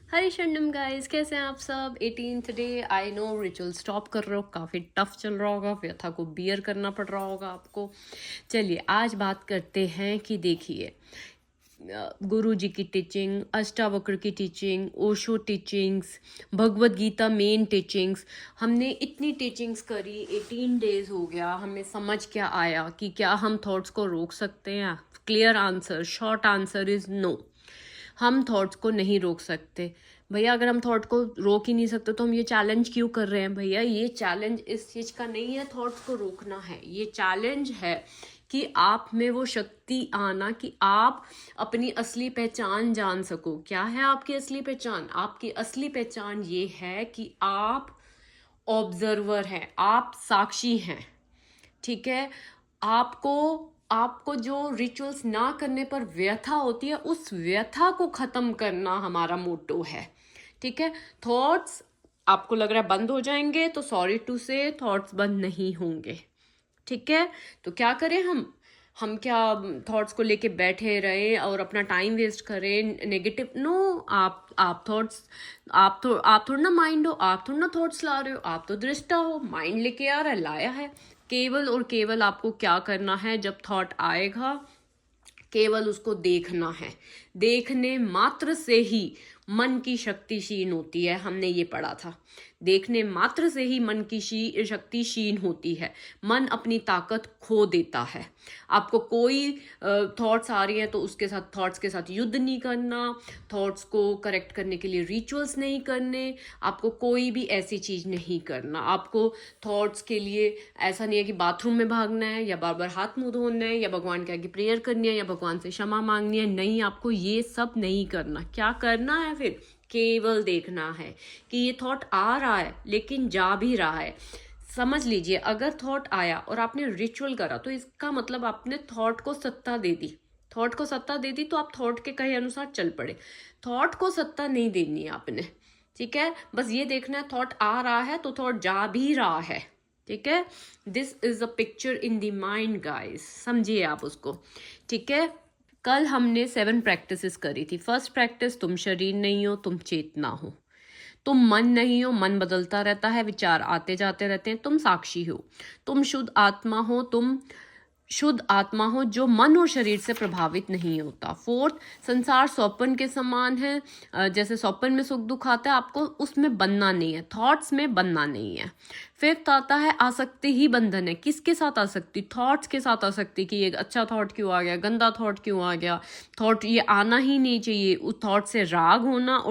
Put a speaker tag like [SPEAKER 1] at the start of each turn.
[SPEAKER 1] हरी शरणम गाइस, कैसे हैं आप सब। 18th day. I know ritual stop कर रहे हो, काफ़ी टफ चल रहा होगा, व्यथा को बियर करना पड़ रहा होगा आपको। चलिए आज बात करते हैं कि देखिए, गुरु जी की टीचिंग, अष्टावक्र की teaching, Osho teachings, Bhagavad Gita main teachings, हमने इतनी टीचिंग्स करी। 18 डेज हो गया, हमें समझ क्या आया कि क्या हम थॉट्स को रोक सकते हैं। Clear answer, short answer is no. हम थॉट्स को नहीं रोक सकते भैया। अगर हम थॉट को रोक ही नहीं सकते तो हम ये चैलेंज क्यों कर रहे हैं भैया। ये चैलेंज इस चीज़ का नहीं है थॉट्स को रोकना है, ये चैलेंज है कि आप में वो शक्ति आना कि आप अपनी असली पहचान जान सको। क्या है आपकी असली पहचान? आपकी असली पहचान ये है कि आप ऑब्जर्वर हैं, आप साक्षी हैं। ठीक है। आपको आपको जो रिचुअल्स ना करने पर व्यथा होती है, उस व्यथा को खत्म करना हमारा मोटो है। ठीक है। थॉट्स आपको लग रहा है बंद हो जाएंगे, तो सॉरी टू से थॉट्स बंद नहीं होंगे। ठीक है। तो क्या करें हम क्या थॉट्स को लेके बैठे रहें और अपना टाइम वेस्ट करें नेगेटिव? नो। आप थॉट्स, आप थोड़ा ना माइंड हो, आप थोड़ा ना थॉट्स ला रहे हो, आप तो दृष्टा हो। माइंड लेके आ रहा है, लाया है। केवल और केवल आपको क्या करना है, जब थॉट आएगा केवल उसको देखना है। देखने मात्र से ही मन की शक्ति क्षीण होती है, हमने ये पढ़ा था। देखने मात्र से ही मन की शक्ति क्षीण होती है, मन अपनी ताकत खो देता है। आपको कोई थॉट्स आ रही हैं तो उसके साथ, थॉट्स के साथ युद्ध नहीं करना, थॉट्स को करेक्ट करने के लिए रिचुअल्स नहीं करने, आपको कोई भी ऐसी चीज़ नहीं करना। आपको थॉट्स के लिए ऐसा नहीं है कि बाथरूम में भागना है या बार बार हाथ मुंह धोना है या भगवान के आगे प्रेयर करनी है या भगवान से क्षमा मांगनी है। नहीं, आपको ये सब नहीं करना। क्या करना है फिर? केवल देखना है कि ये थॉट आ रहा है लेकिन जा भी रहा है। समझ लीजिए, अगर थॉट आया और आपने रिचुअल करा तो इसका मतलब आपने थॉट को सत्ता दे दी। थॉट को सत्ता दे दी तो आप थॉट के कहे अनुसार चल पड़े। थॉट को सत्ता नहीं देनी है आपने। ठीक है। बस ये देखना है थॉट आ रहा है तो थॉट जा भी रहा है। ठीक है। This is a picture in the mind guys, समझिए आप उसको। ठीक है। कल हमने 7 प्रैक्टिसेस करी थी। फर्स्ट प्रैक्टिस, तुम शरीर नहीं हो, तुम चेतना हो। तुम मन नहीं हो, मन बदलता रहता है, विचार आते जाते रहते हैं, तुम साक्षी हो। तुम शुद्ध आत्मा हो, तुम शुद्ध आत्मा हो जो मन और शरीर से प्रभावित नहीं होता। फोर्थ, संसार स्वप्न के समान है। जैसे स्वप्न में सुख दुख आता है, आपको उसमें बनना नहीं है, थॉट्स में बनना नहीं है। फिफ्थ आता है आसक्ति ही बंधन है। किसके साथ आसक्ति? थॉट्स के साथ आसक्ति कि ये अच्छा थॉट क्यों आ गया, गंदा थॉट क्यों आ गया, थॉट ये आना ही नहीं चाहिए। उस थॉट से राग होना और